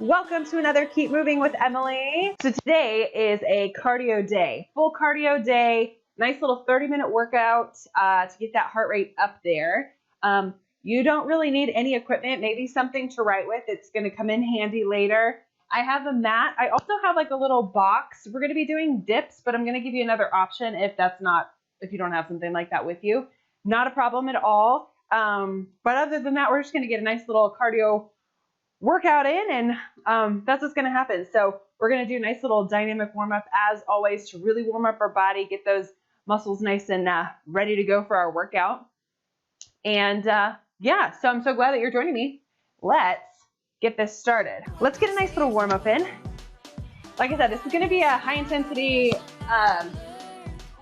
Welcome to another Keep Moving with Emily. So today is a cardio day, full cardio day, nice little 30-minute workout to get that heart rate up there. You don't really need any equipment, maybe something to write with. It's going to come in handy later. I have a mat. I also have like a little box. We're going to be doing dips, but I'm going to give you another option if you don't have something like that with you. Not a problem at all. But other than that, we're just going to get a nice little cardio workout in, and that's what's going to happen. So we're going to do a nice little dynamic warm up as always to really warm up our body, get those muscles nice and ready to go for our workout. And yeah, so I'm so glad that you're joining me. Let's get this started. Let's get a nice little warm up in. Like I said, this is going to be a high intensity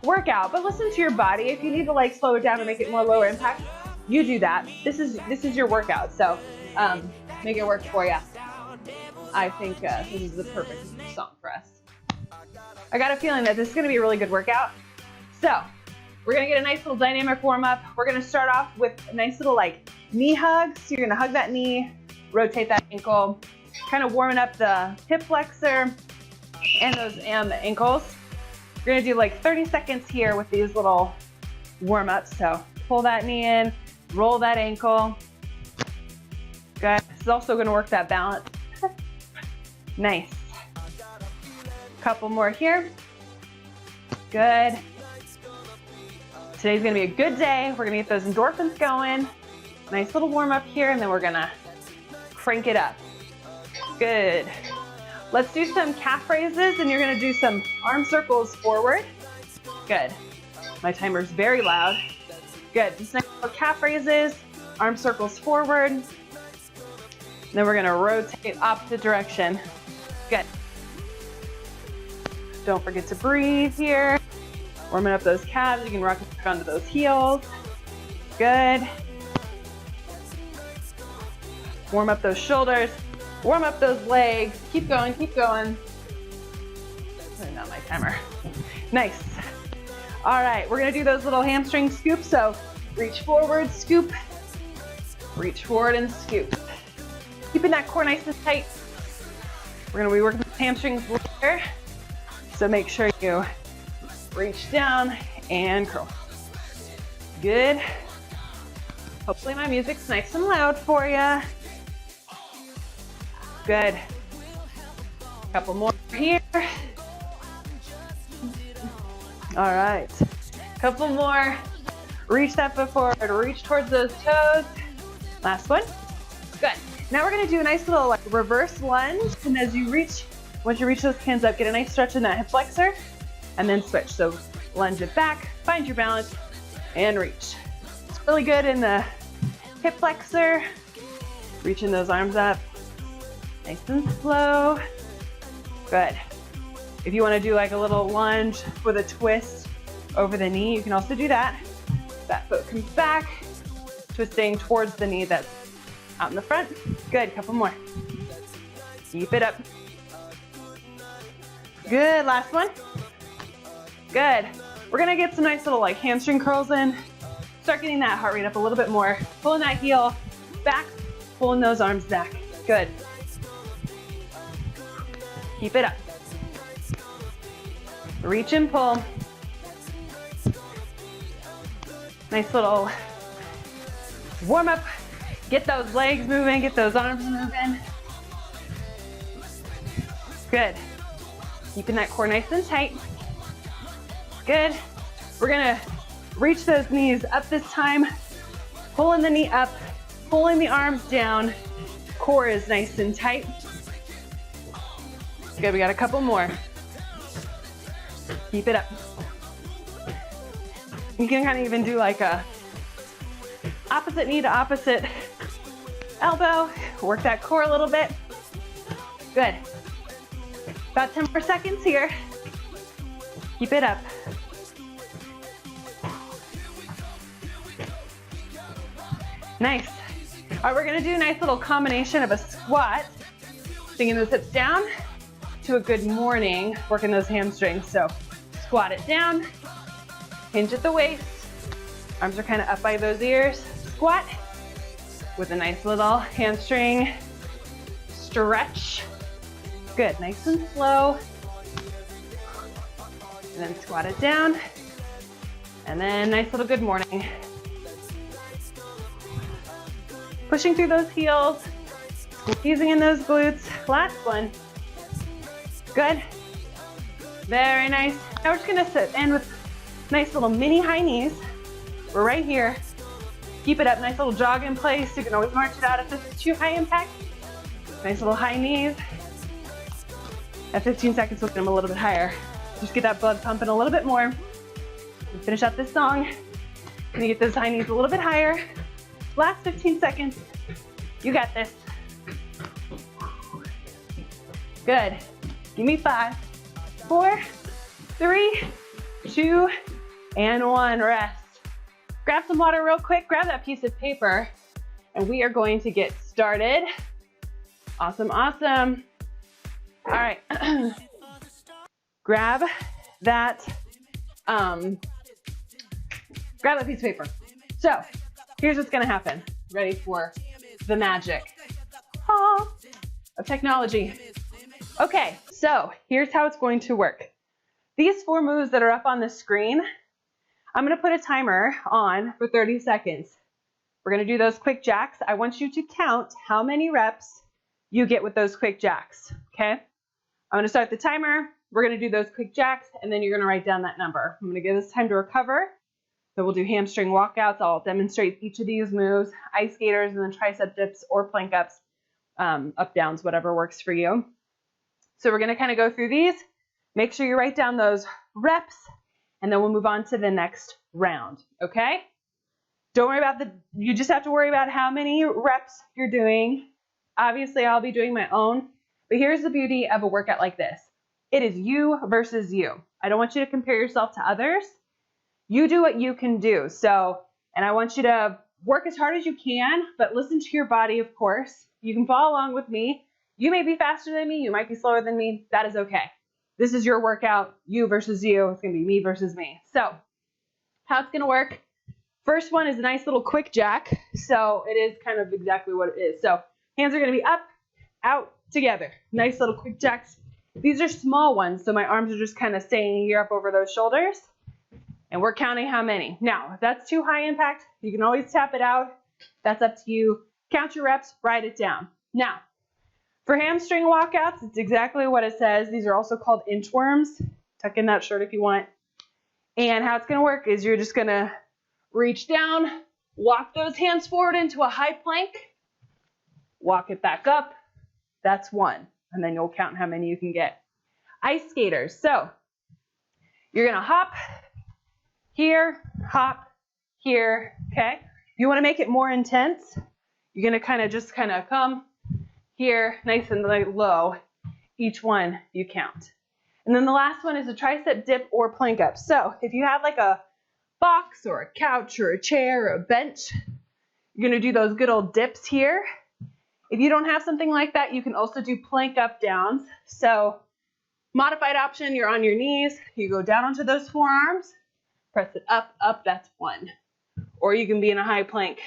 workout, but listen to your body. If you need to like slow it down and make it more lower impact, you do that. This is your workout. So make it work for you. I think this is the perfect song for us. I got a feeling that this is going to be a really good workout. So we're going to get a nice little dynamic warm up. We're going to start off with a nice little like knee hug. So you're going to hug that knee, rotate that ankle, kind of warming up the hip flexor and the ankles. We're going to do like 30 seconds here with these little warm ups. So pull that knee in, roll that ankle. Good. This is also going to work that balance. Nice. Couple more here. Good. Today's going to be a good day. We're going to get those endorphins going. Nice little warm up here, and then we're going to crank it up. Good. Let's do some calf raises, and you're going to do some arm circles forward. Good. My timer's very loud. Good. Just nice little calf raises, arm circles forward. Then we're going to rotate opposite direction. Good. Don't forget to breathe here. Warming up those calves. You can rock it back onto those heels. Good. Warm up those shoulders. Warm up those legs. Keep going, keep going. Turn down my timer. Nice. All right, we're going to do those little hamstring scoops. So reach forward, scoop. Reach forward and scoop. Keeping that core nice and tight. We're going to be working with hamstrings later. So make sure you reach down and curl. Good. Hopefully my music's nice and loud for you. Good. Couple more here. All right. Couple more. Reach that foot forward. Reach towards those toes. Last one. Good. Now we're going to do a nice little like reverse lunge, and as you reach, once you reach those hands up, get a nice stretch in that hip flexor, and then switch. So lunge it back, find your balance, and reach. It's really good in the hip flexor. Reaching those arms up, nice and slow. Good. If you want to do like a little lunge with a twist over the knee, you can also do that. That foot comes back, twisting towards the knee that's out in the front. Good, couple more. Keep it up. Good, last one. Good. We're gonna get some nice little like hamstring curls in. Start getting that heart rate up a little bit more. Pulling that heel back, pulling those arms back. Good. Keep it up. Reach and pull. Nice little warm up. Get those legs moving, get those arms moving. Good. Keeping that core nice and tight. Good. We're gonna reach those knees up this time. Pulling the knee up, pulling the arms down. Core is nice and tight. Good, we got a couple more. Keep it up. You can kind of even do like a opposite knee to opposite elbow. Work that core a little bit. Good. About 10 more seconds here. Keep it up. Nice. All right, we're gonna do a nice little combination of a squat, bringing those hips down, to a good morning, working those hamstrings. So squat it down, hinge at the waist, arms are kind of up by those ears, squat with a nice little hamstring stretch. Good, nice and slow. And then squat it down. And then nice little good morning. Pushing through those heels, squeezing in those glutes. Last one. Good. Very nice. Now we're just gonna sit in with nice little mini high knees. We're right here. Keep it up, nice little jog in place. You can always march it out if this is too high impact. Nice little high knees. At 15 seconds, we'll get them a little bit higher. Just get that blood pumping a little bit more. And finish out this song. Gonna get those high knees a little bit higher. Last 15 seconds. You got this. Good. Give me 5, 4, 3, 2, and 1. Rest. Grab some water real quick. Grab that piece of paper, and we are going to get started. Awesome, awesome. All right. Grab that piece of paper. So here's what's gonna happen. Ready for the magic of technology. Okay, so here's how it's going to work. These 4 moves that are up on the screen, I'm gonna put a timer on for 30 seconds. We're gonna do those quick jacks. I want you to count how many reps you get with those quick jacks, okay? I'm gonna start the timer. We're gonna do those quick jacks, and then you're gonna write down that number. I'm gonna give us time to recover. So we'll do hamstring walkouts. I'll demonstrate each of these moves, ice skaters, and then tricep dips or plank ups, up downs, whatever works for you. So we're gonna kind of go through these. Make sure you write down those reps, and then we'll move on to the next round, okay? Don't worry about you just have to worry about how many reps you're doing. Obviously, I'll be doing my own, but here's the beauty of a workout like this. It is you versus you. I don't want you to compare yourself to others. You do what you can do. So, and I want you to work as hard as you can, but listen to your body, of course. You can follow along with me. You may be faster than me. You might be slower than me. That is okay. This is your workout, you versus you. It's going to be me versus me. So how it's going to work. First one is a nice little quick jack. So it is kind of exactly what it is. So hands are going to be up, out, together. Nice little quick jacks. These are small ones. So my arms are just kind of staying here up over those shoulders. And we're counting how many. Now, if that's too high impact, you can always tap it out. That's up to you. Count your reps, write it down. Now, for hamstring walkouts, it's exactly what it says. These are also called inchworms. Tuck in that shirt if you want. And how it's gonna work is you're just gonna reach down, walk those hands forward into a high plank, walk it back up. That's 1. And then you'll count how many you can get. Ice skaters. So you're gonna hop here, hop here, okay? You wanna make it more intense. You're gonna just come here, nice and low. Each one you count. And then the last one is a tricep dip or plank up. So if you have like a box or a couch or a chair or a bench, you're gonna do those good old dips here. If you don't have something like that, you can also do plank up downs. So modified option, you're on your knees, you go down onto those forearms, press it up, up, that's 1. Or you can be in a high plank,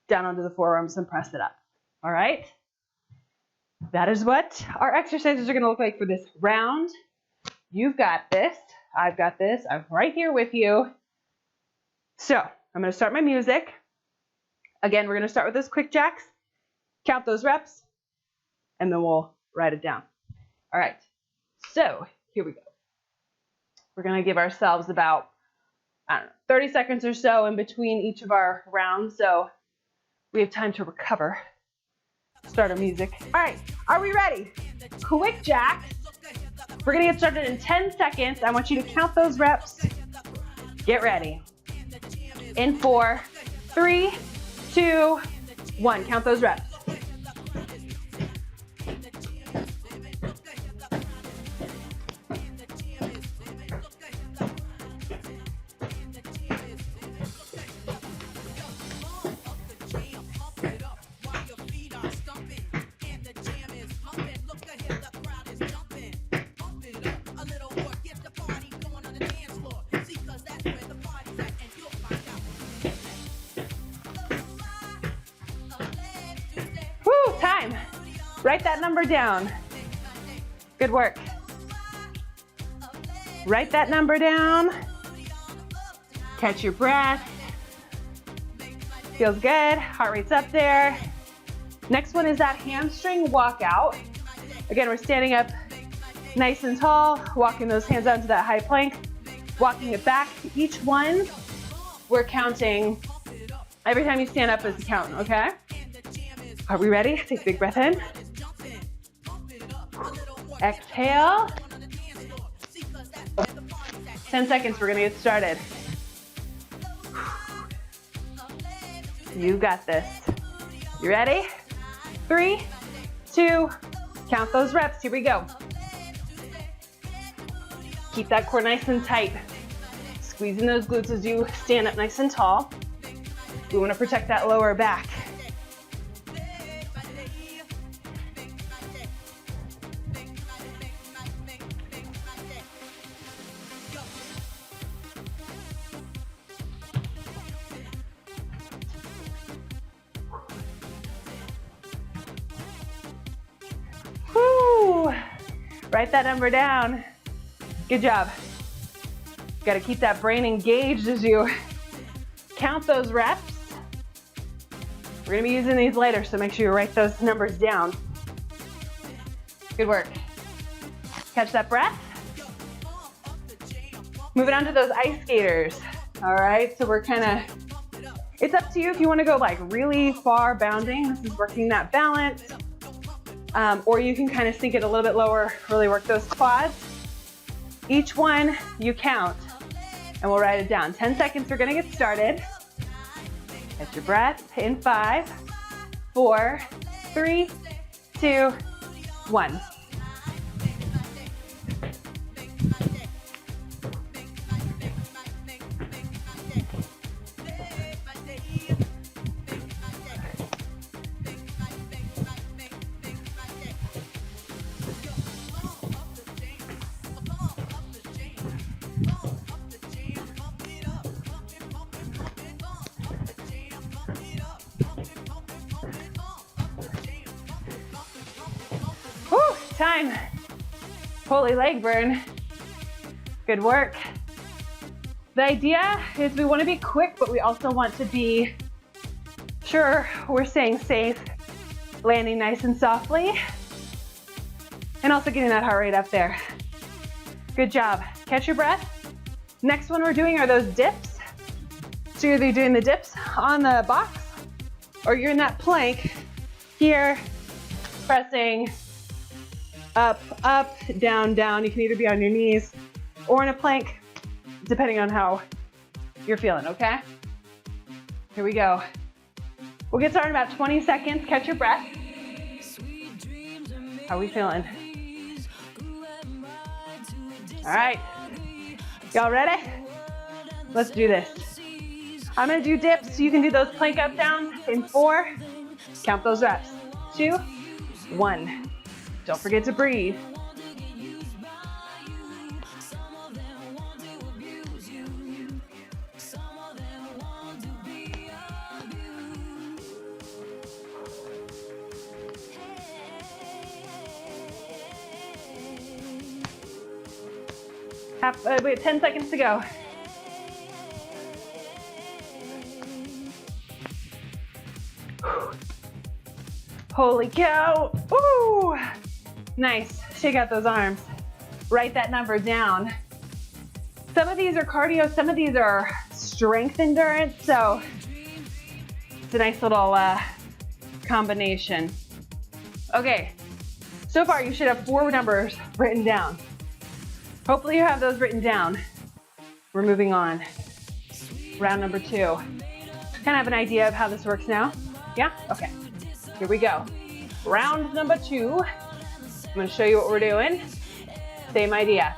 down onto the forearms and press it up. All right? That is what our exercises are gonna look like for this round. You've got this, I've got this, I'm right here with you. So I'm gonna start my music. Again, we're gonna start with those quick jacks, count those reps, and then we'll write it down. All right, so here we go. We're gonna give ourselves about, 30 seconds or so in between each of our rounds, so we have time to recover. Start our music. All right, are we ready? Quick jacks. We're gonna get started in 10 seconds. I want you to count those reps. Get ready. In 4, 3, 2, 1. Count those reps. Write that number down. Good work. Write that number down. Catch your breath. Feels good. Heart rate's up there. Next one is that hamstring walkout. Again, we're standing up nice and tall, walking those hands out to that high plank, walking it back. Each one, we're counting. Every time you stand up is a count, okay? Are we ready? Take a big breath in. Exhale. 10 seconds, we're gonna get started. You got this. You ready? 3, 2, count those reps, here we go. Keep that core nice and tight. Squeezing those glutes as you stand up nice and tall. We wanna protect that lower back. Woo! Write that number down. Good job. Got to keep that brain engaged as you count those reps. We're going to be using these later, so make sure you write those numbers down. Good work. Catch that breath. Moving on to those ice skaters. All right, so we're kind of, it's up to you if you want to go like really far bounding. This is working that balance. Or you can kind of sink it a little bit lower, really work those quads. Each one you count, and we'll write it down. 10 seconds, we're gonna get started. Catch your breath in 5, 4, 3, 2, 1. Time. Holy leg burn. Good work. The idea is we want to be quick, but we also want to be sure we're staying safe, landing nice and softly, and also getting that heart rate up there. Good job. Catch your breath. Next one we're doing are those dips. So you're either doing the dips on the box, or you're in that plank here, pressing up, up, down, down. You can either be on your knees or in a plank, depending on how you're feeling, okay? Here we go. We'll get started in about 20 seconds. Catch your breath. How are we feeling? All right. Y'all ready? Let's do this. I'm gonna do dips. You can do those plank up downs in 4. Count those reps. 2, 1. Don't forget to breathe. Wait, 10 seconds to go. Holy cow. Ooh. Nice. Shake out those arms. Write that number down. Some of these are cardio, some of these are strength endurance, so it's a nice little combination. Okay, so far you should have 4 numbers written down. Hopefully you have those written down. We're moving on. Round number 2. Kind of have an idea of how this works now? Yeah? Okay. Here we go. Round number 2. I'm gonna show you what we're doing. Same idea.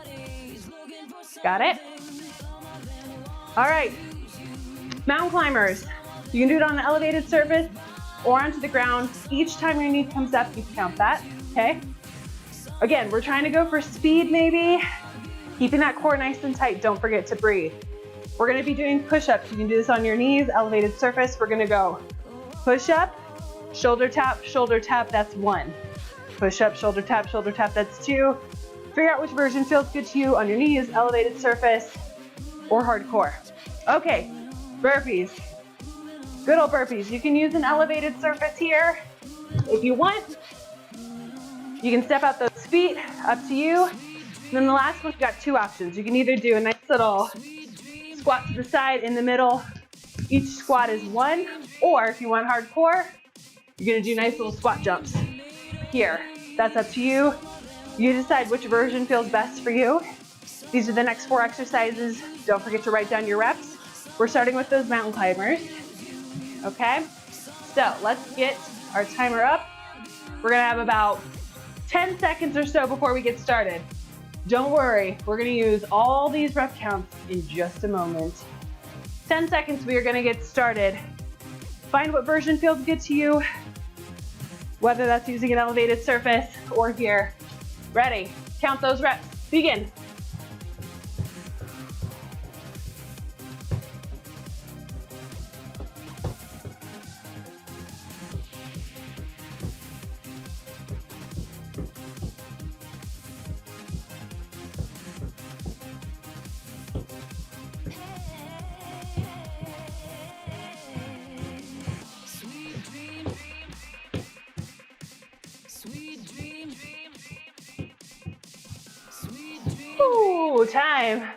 Got it? All right. Mountain climbers. You can do it on an elevated surface or onto the ground. Each time your knee comes up, you count that, okay? Again, we're trying to go for speed maybe. Keeping that core nice and tight. Don't forget to breathe. We're gonna be doing push-ups. You can do this on your knees, elevated surface. We're gonna go push-up, shoulder tap, that's 1. push up, shoulder tap, that's 2. Figure out which version feels good to you on your knees, elevated surface, or hardcore. Okay, burpees. Good old burpees. You can use an elevated surface here if you want. You can step out those feet, up to you. And then the last one, you got 2 options. You can either do a nice little squat to the side in the middle. Each squat is 1, or if you want hardcore, you're gonna do nice little squat jumps here. That's up to you. You decide which version feels best for you. These are the next 4 exercises. Don't forget to write down your reps. We're starting with those mountain climbers. Okay, so let's get our timer up. We're gonna have about 10 seconds or so before we get started. Don't worry, we're gonna use all these rep counts in just a moment. 10 seconds, we are gonna get started. Find what version feels good to you, whether that's using an elevated surface or here. Ready, count those reps, begin. Ooh, time.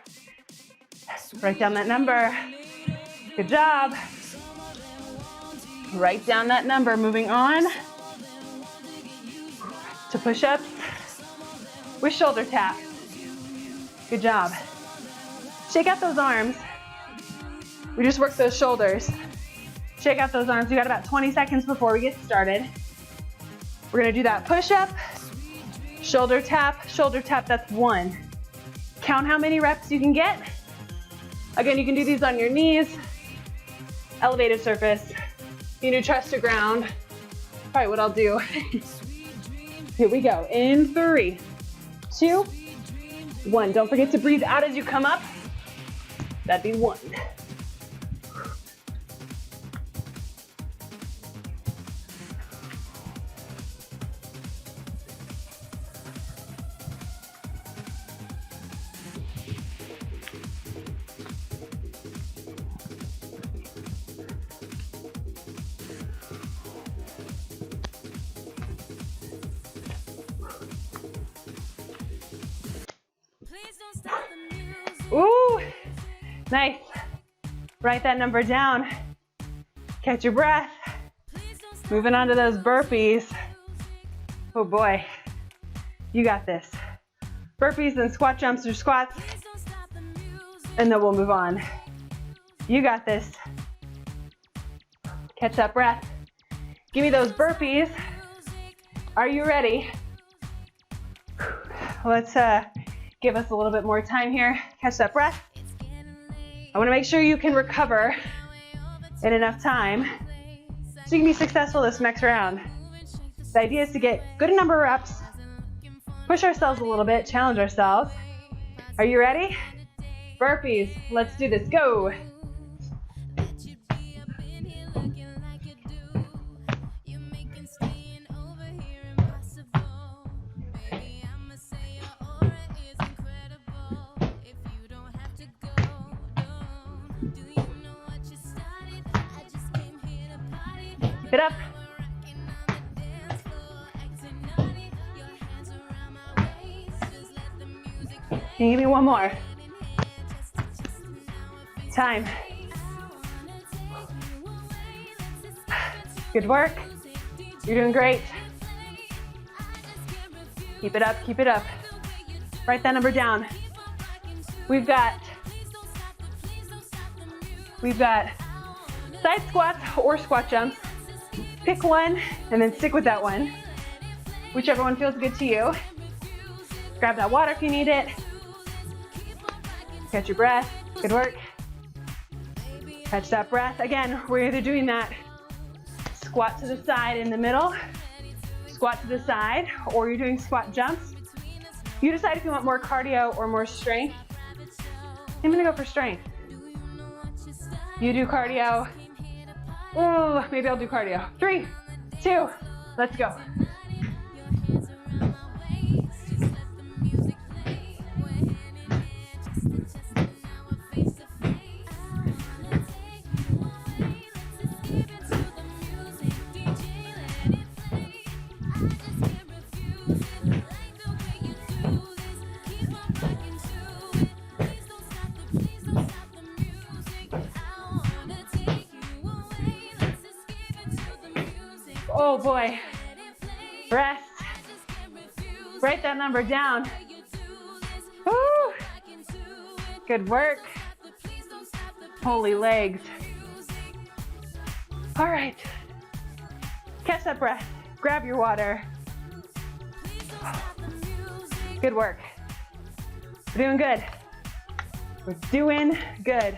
Write down that number. Good job. Write down that number. Moving on to push-ups with shoulder taps. Good job. Shake out those arms. We just worked those shoulders. Shake out those arms. We got about 20 seconds before we get started. We're gonna do that push-up, shoulder tap, that's 1. Count how many reps you can get. Again, you can do these on your knees, elevated surface. You can do chest to ground. Probably what I'll do. Here we go, in 3, 2, 1. Don't forget to breathe out as you come up. That'd be 1. Ooh, nice. Write that number down. Catch your breath. Moving on to those burpees. Oh boy, you got this. Burpees and squat jumps or squats, and then we'll move on. You got this. Catch that breath. Give me those burpees. Are you ready? Let's give us a little bit more time here. Catch that breath. I want to make sure you can recover in enough time so you can be successful this next round. The idea is to get good number of reps, push ourselves a little bit, challenge ourselves. Are you ready? Burpees. Let's do this. Go. Get up. Can you give me one more? Time. Good work. You're doing great. Keep it up, keep it up. Write that number down. We've got side squats or squat jumps. Pick one and then stick with that one. Whichever one feels good to you. Grab that water if you need it. Catch your breath. Good work. Catch that breath. Again, we're either doing that squat to the side in the middle, squat to the side, or you're doing squat jumps. You decide if you want more cardio or more strength. I'm gonna go for strength. You do cardio. Oh, maybe I'll do cardio. 3, 2, let's go. Oh boy. Rest. Write that number down. Woo. Good work. Holy legs. All right. Catch that breath. Grab your water. Good work. We're doing good. We're doing good.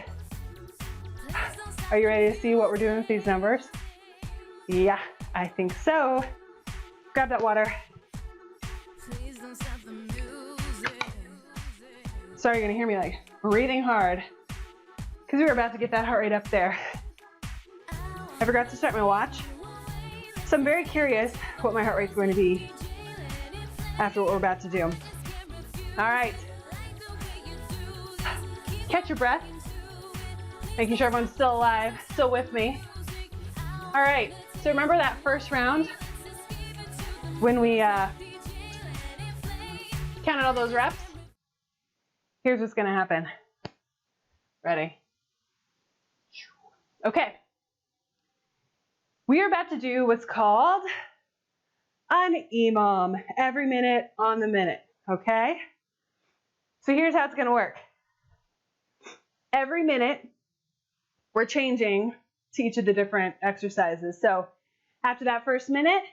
Are you ready to see what we're doing with these numbers? Yeah, I think so. Grab that water. Sorry, you're gonna hear me like breathing hard because we were about to get that heart rate up there. I forgot to start my watch, so I'm very curious what my heart rate's going to be after what we're about to do. All right. Catch your breath. Making sure everyone's still alive, still with me. All right, so remember that first round when we counted all those reps? Here's what's gonna happen. Ready? Okay. We are about to do what's called an EMOM, every minute on the minute, okay? So here's how it's gonna work. Every minute, we're changing to each of the different exercises. So after that first minute,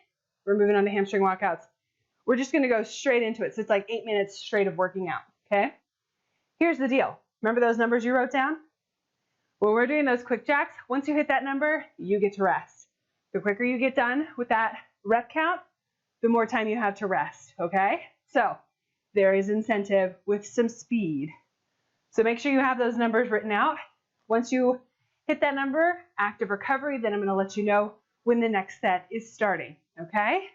we're moving on to hamstring walkouts. We're just gonna go straight into it. So it's like 8 minutes straight of working out, okay? Here's the deal. Remember those numbers you wrote down? When we're doing those quick jacks, once you hit that number, you get to rest. The quicker you get done with that rep count, the more time you have to rest, okay? So there is incentive with some speed. So make sure you have those numbers written out. Once you hit that number, active recovery, then I'm gonna let you know when the next set is starting, okay?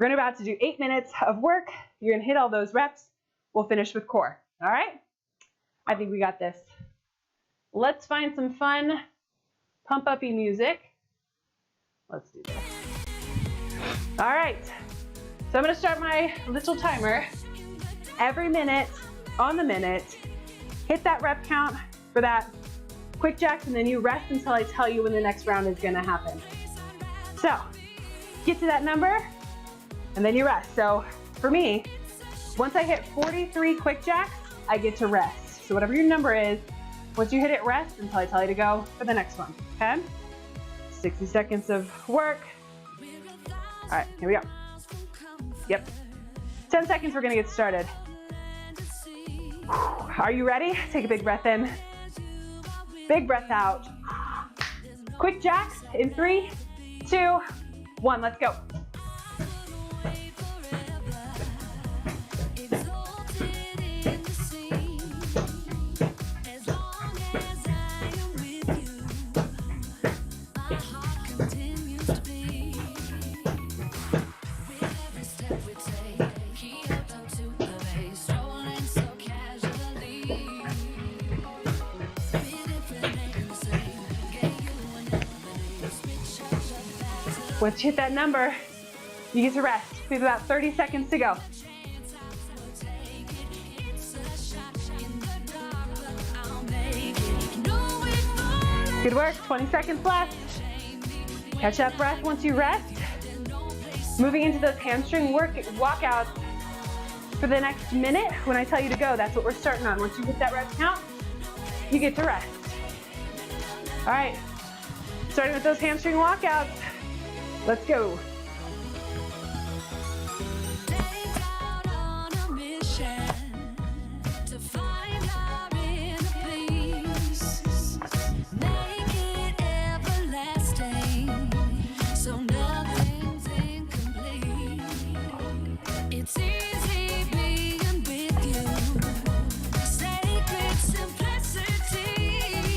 We're about to do 8 minutes of work. You're gonna hit all those reps. We'll finish with core, all right? I think we got this. Let's find some fun pump-uppy music. Let's do this. All right, so I'm gonna start my little timer. Every minute on the minute, hit that rep count for that quick jacks, and then you rest until I tell you when the next round is gonna happen. So, get to that number, and then you rest. So, for me, once I hit 43 quick jacks, I get to rest. So whatever your number is, once you hit it, rest until I tell you to go for the next one, okay? 60 seconds of work. All right, here we go. Yep. 10 seconds, we're gonna get started. Are you ready? Take a big breath in. Big breath out. Quick jacks in 3, 2, 1, let's go. Once you hit that number, you get to rest. We have about 30 seconds to go. Good work, 20 seconds left. Catch that breath once you rest. Moving into those hamstring walkouts for the next minute. When I tell you to go, that's what we're starting on. Once you hit that rep count, you get to rest. All right, starting with those hamstring walkouts. Let's go.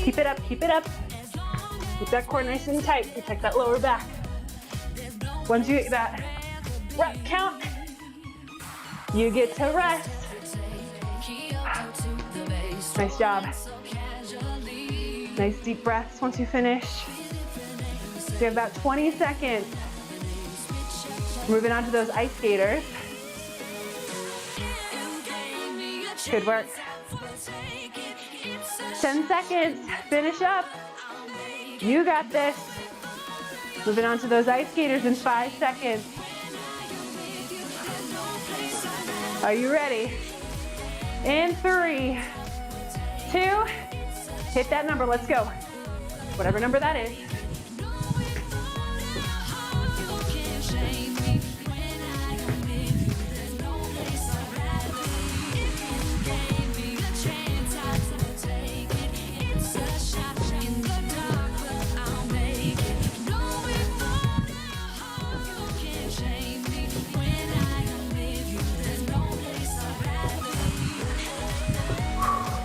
Keep it up, keep it up. Keep that core nice and tight. Protect that lower back. Once you hit that rep count, you get to rest. Nice job. Nice deep breaths once you finish. So you have about 20 seconds. Moving on to those ice skaters. Good work. 10 seconds. Finish up. You got this. Moving on to those ice skaters in 5 seconds. Are you ready? In 3, 2, hit that number, let's go. Whatever number that is.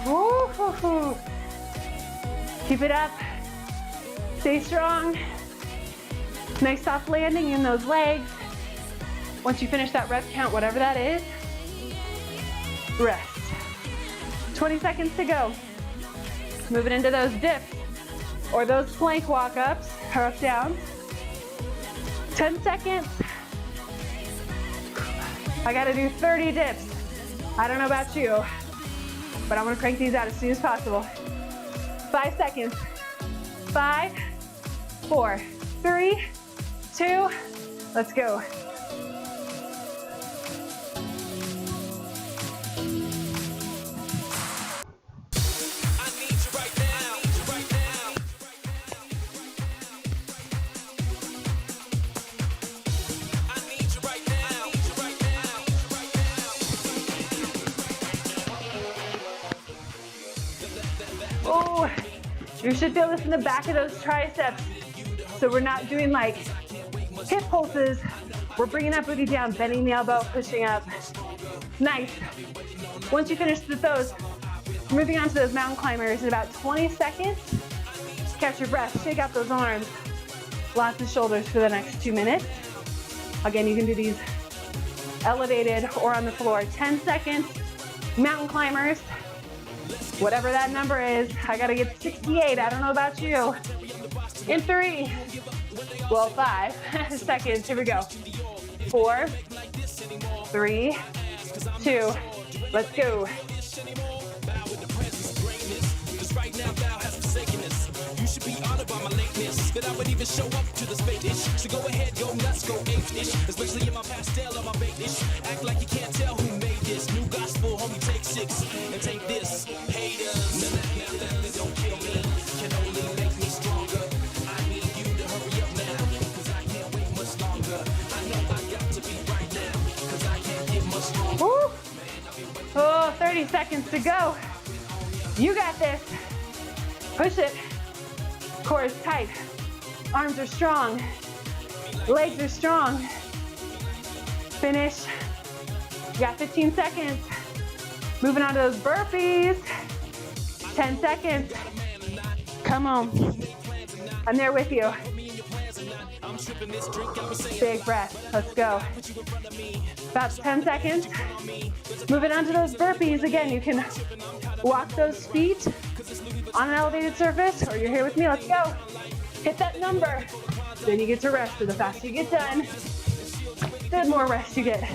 Woo-hoo-hoo. Keep it up. Stay strong. Nice soft landing in those legs. Once you finish that rep count, whatever that is, rest. 20 seconds to go. Moving into those dips or those plank walk-ups or up down. 10 seconds. I gotta do 30 dips. I don't know about you, but I'm gonna crank these out as soon as possible. 5 seconds. 5, 4, 3, 2, let's go. Oh, you should feel this in the back of those triceps. So we're not doing like hip pulses. We're bringing that booty down, bending the elbow, pushing up. Nice. Once you finish with those, moving on to those mountain climbers in about 20 seconds. Catch your breath, shake out those arms. Lots of shoulders for the next 2 minutes. Again, you can do these elevated or on the floor. 10 seconds, mountain climbers. Whatever that number is, I gotta get 68, I don't know about you. In 3, well 5 seconds, here we go. 4, 3, 2, let's go. You should be honored by my lateness, that I would even show up to the space. So go ahead, go nuts, go ape-ish, especially in my pastel or my bait-ish. Act like you can't tell who made this. New gospel, homie, take 6 and take this. Haters, they don't kill me, can only make me stronger. I need you to hurry up now, cause I can't wait much longer. I know I got to be right now, cause I can't get much stronger. Woo. Oh, 30 seconds to go. You got this. Push it. Core is tight. Arms are strong. Legs are strong. Finish. You got 15 seconds. Moving on to those burpees. 10 seconds. Come on. I'm there with you. Big breath. Let's go. About 10 seconds. Moving on to those burpees. Again, you can walk those feet on an elevated surface, or you're here with me, let's go. Hit that number. Then you get to rest, so the faster you get done, the more rest you get.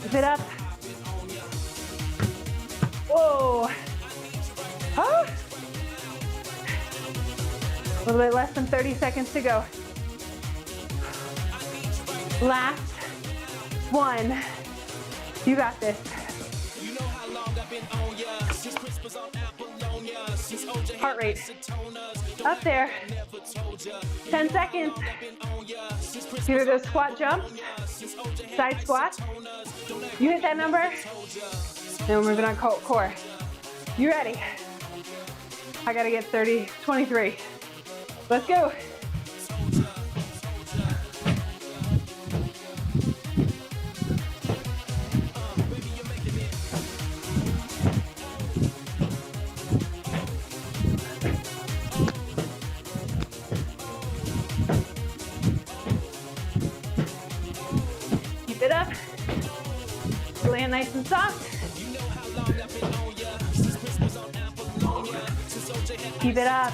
Keep it up. Whoa. Huh? A little bit less than 30 seconds to go. Last one. You got this. Heart rate. Up there. 10 seconds. Here we go, squat jumps. Side squat. You hit that number. Then we're moving on core. You ready? I gotta get 30, 23. Let's go. Keep it up. Land nice and soft. Keep it up.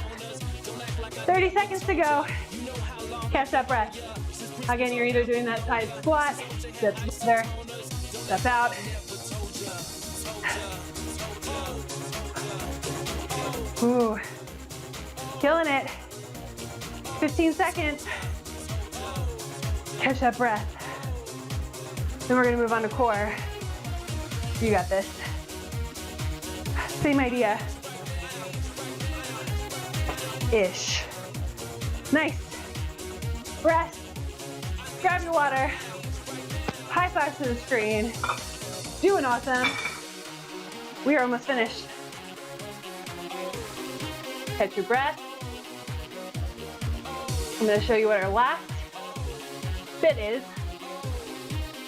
30 seconds to go. Catch that breath. Again, you're either doing that side squat, step together, step out. Ooh, killing it. 15 seconds. Catch that breath. Then we're gonna move on to core. You got this. Same idea. Ish. Nice. Breath. Grab your water. High five to the screen. Doing awesome. We are almost finished. Catch your breath. I'm going to show you what our last bit is.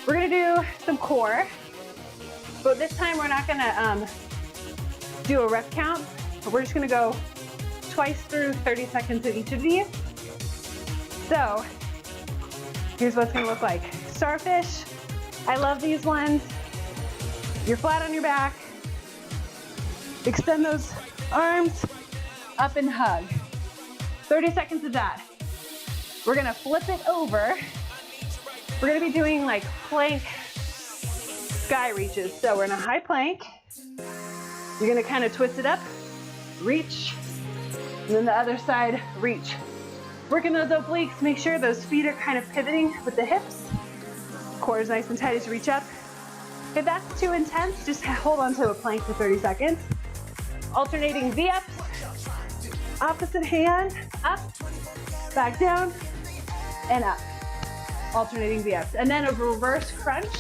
We're going to do some core, but this time we're not going to do a rep count. We're just going to go twice through 30 seconds of each of these. So here's what it's going to look like. Starfish. I love these ones. You're flat on your back. Extend those arms up and hug. 30 seconds of that. We're gonna flip it over. We're gonna be doing like plank sky reaches. So we're in a high plank. You're gonna kind of twist it up, reach, and then the other side, reach. Working those obliques, make sure those feet are kind of pivoting with the hips. Core is nice and tight as you reach up. If that's too intense, just hold on to a plank for 30 seconds. Alternating V-ups, opposite hand, up, back down, and up. Alternating V-ups. And then a reverse crunch.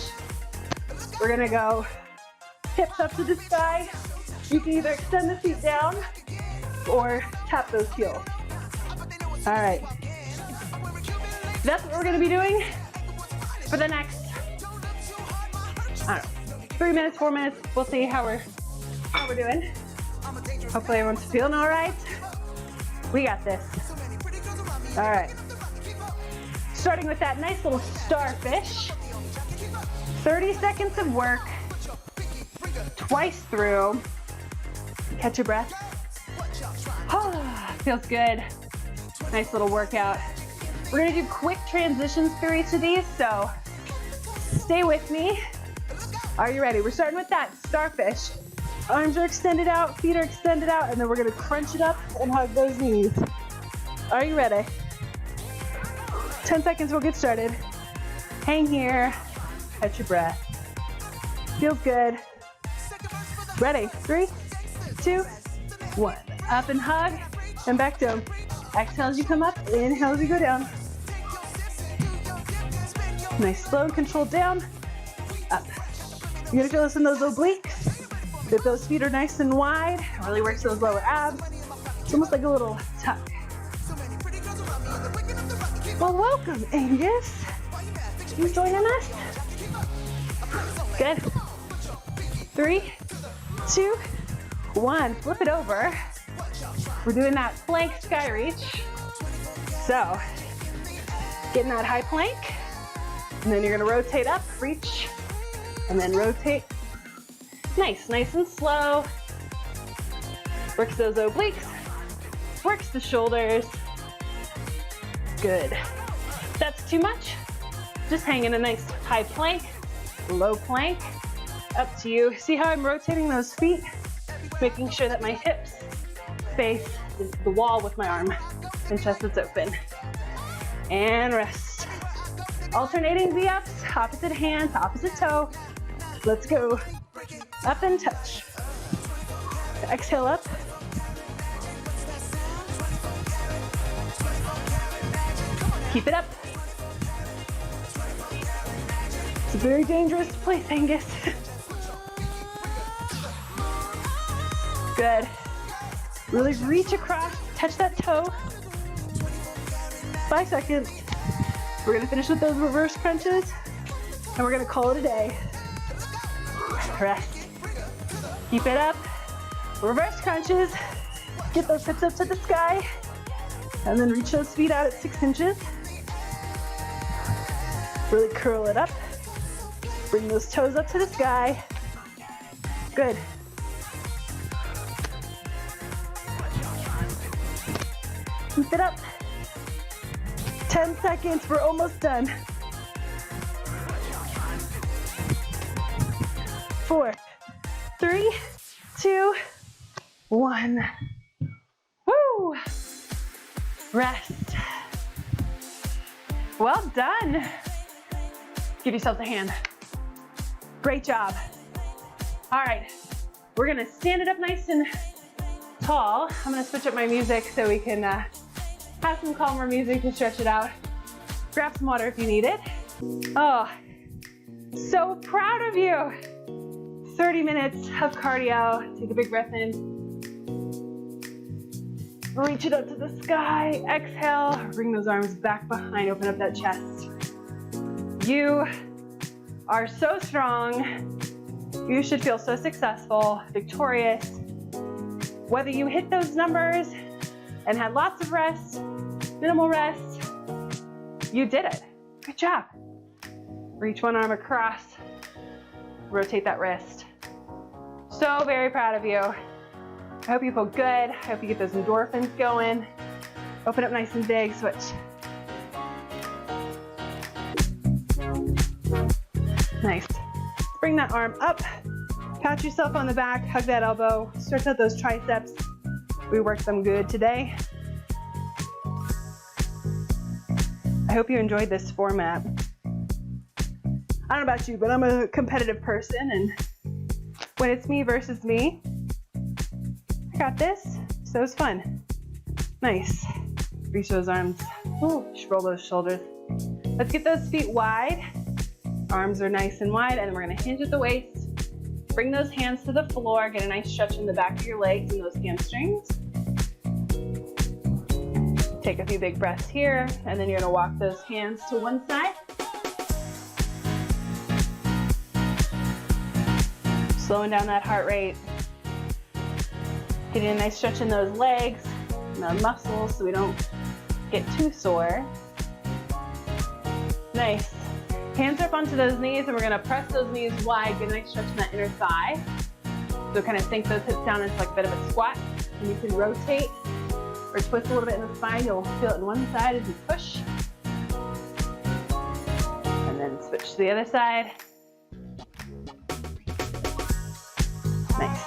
We're gonna go hips up to the sky. You can either extend the feet down or tap those heels. All right. That's what we're gonna be doing for the next, I don't know, 3 minutes, 4 minutes. We'll see how we're doing. Hopefully everyone's feeling all right. We got this. All right. Starting with that nice little starfish. 30 seconds of work. Twice through. Catch your breath. Oh, feels good. Nice little workout. We're gonna do quick transitions through each of these, so stay with me. Are you ready? We're starting with that starfish. Arms are extended out, feet are extended out, and then we're gonna crunch it up and hug those knees. Are you ready? 10 seconds, we'll get started. Hang here, catch your breath. Feels good. Ready? 3, 2, 1. Up and hug, and back down. Exhale as you come up, inhale as you go down. Nice, slow and controlled down, up. You're gonna feel this in those obliques. If those feet are nice and wide, it really works those lower abs. It's almost like a little tuck. Well, welcome, Angus. You joining us? Good. 3, 2, 1. Flip it over. We're doing that plank sky reach. So, getting that high plank, and then you're gonna rotate up, reach, and then rotate. Nice, nice and slow. Works those obliques, works the shoulders. Good. If that's too much, just hang in a nice high plank, low plank, up to you. See how I'm rotating those feet? Making sure that my hips face the wall with my arm and chest is open. And rest. Alternating V-ups, opposite hand, opposite toe. Let's go. Up and touch. Exhale up. Keep it up. It's a very dangerous place, Angus. Good. Really reach across, touch that toe. 5 seconds. We're gonna finish with those reverse crunches, and we're gonna call it a day. Rest. Keep it up. Reverse crunches. Get those hips up to the sky, and then reach those feet out at 6 inches. Really curl it up. Bring those toes up to the sky. Good. Keep it up. 10 seconds, we're almost done. 4, 3, 2, 1. Woo! Rest. Well done. Give yourselves a hand. Great job. All right, we're gonna stand it up nice and tall. I'm gonna switch up my music so we can have some calmer music to stretch it out. Grab some water if you need it. Oh, so proud of you. 30 minutes of cardio. Take a big breath in. Reach it up to the sky. Exhale, bring those arms back behind, open up that chest. You are so strong. You should feel so successful, victorious. Whether you hit those numbers and had lots of rest, minimal rest, you did it. Good job. Reach one arm across, rotate that wrist. So very proud of you. I hope you feel good. I hope you get those endorphins going. Open up nice and big, switch. Nice. Bring that arm up, pat yourself on the back, hug that elbow, stretch out those triceps. We worked them good today. I hope you enjoyed this format. I don't know about you, but I'm a competitive person, and when it's me versus me, I got this, so it's fun. Nice. Reach those arms, ooh, roll those shoulders. Let's get those feet wide. Arms are nice and wide, and then we're gonna hinge at the waist. Bring those hands to the floor, get a nice stretch in the back of your legs and those hamstrings. Take a few big breaths here, and then you're gonna walk those hands to one side. Slowing down that heart rate. Getting a nice stretch in those legs and the muscles so we don't get too sore. Nice. Hands up onto those knees, and we're gonna press those knees wide, get a nice stretch in that inner thigh. So kind of sink those hips down into like a bit of a squat. And you can rotate or twist a little bit in the spine. You'll feel it on one side as you push. And then switch to the other side. Nice.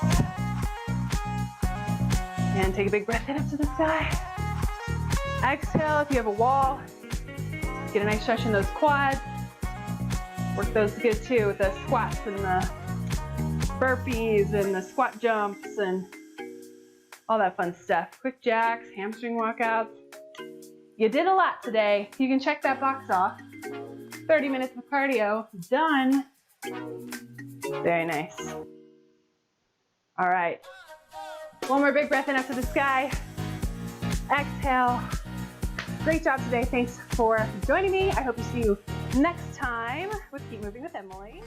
And take a big breath in up to the sky. Exhale if you have a wall. Get a nice stretch in those quads. Work those good too with the squats and the burpees and the squat jumps and all that fun stuff. Quick jacks, hamstring walkouts. You did a lot today. You can check that box off. 30 minutes of cardio, done. Very nice. All right. One more big breath in up to the sky. Exhale. Great job today. Thanks for joining me. I hope to see you next time with Keep Moving with Emily.